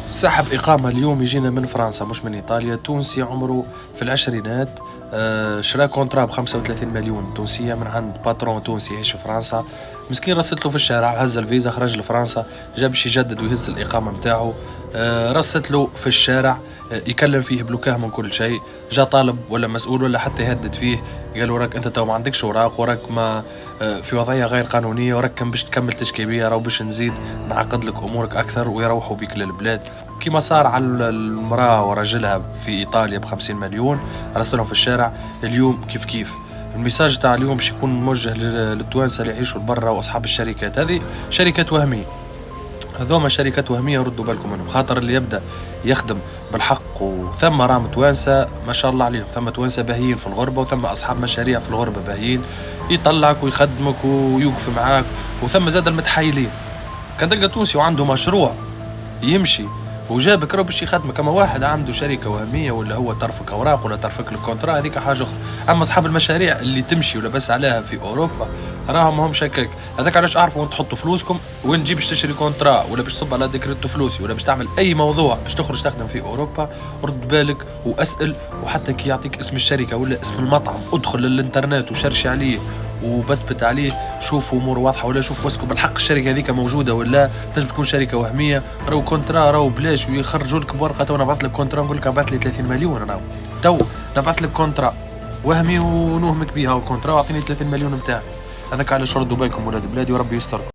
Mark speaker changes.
Speaker 1: سحب إقامة اليوم يجينا من فرنسا مش من إيطاليا، تونسي عمره في العشرينات. شرا كونترا ب35 مليون تونسية من عند باترون تونسي يعيش في فرنسا. مسكين رست له في الشارع، هز الفيزا خرج لفرنسا، جا باش يجدد ويهز الإقامة متاعه. رست له في الشارع، يكلم فيه بلوكاه من كل شيء. جا طالب ولا مسؤول ولا حتى يهدد فيه، قالوا راك انت تو ما عندكش اوراق، وراك ما في وضعيه غير قانونيه، وراك كان باش تكمل تشكيبيه راهو باش نزيد نعقد لك امورك اكثر، ويروحوا بك للبلاد. كيما صار على المراه وراجلها في ايطاليا ب50 مليون، رسلهم في الشارع. اليوم كيف كيف الميساج تاع اليوم باش يكون موجه للتوانسه اللي يعيشوا برا واصحاب الشركات. هذه شركات وهميه، هذوما شركات وهميه، ردوا بالكم منهم. خاطر اللي يبدا يخدم بالحق، وثم رام توانسه ما شاء الله عليهم، ثم توانسه باهيين في الغربه، وثم اصحاب مشاريع في الغربه باهيين، يطلعك ويخدمك ويوقف معاك. وثم زاد المتحايلين، كان تلقى تونسي وعنده مشروع يمشي وجابك راه باش يخدمك. اما واحد عنده شركه وهميه، ولا هو طرفك اوراق ولا طرفك الكونترا، هذيك حاجه اخرى. اما اصحاب المشاريع اللي تمشي ولا بس عليها في اوروبا راهم هم شكاك. هذاك علاش اعرفوا وين تحطوا فلوسكم، وين تجي باش تشتري كونترا، ولا باش تصب على ديكريتو فلوسي، ولا باش تعمل اي موضوع باش تخرج تخدم في اوروبا. رد بالك واسال، وحتى كي يعطيك اسم الشركه ولا اسم المطعم، ادخل للانترنت وشرشي عليه وبتبت عليه، شوفوا امور واضحه، ولا شوف واسكو بالحق الشركه هذيك موجوده ولا تنجم تكون شركه وهميه. راهو كونترا راهو بلاش، ويخرجوا لك بورقه تو نبعث لك كونترا، نقول لك ابعث لي 30 مليون، راهو تو نبعث لك كونترا وهمي ونوهمك بيها، وكونترا واعطيني 30 مليون نتاعي. هذاك علاش ردوا بالكم ولاد بلادي، وربي يستركم.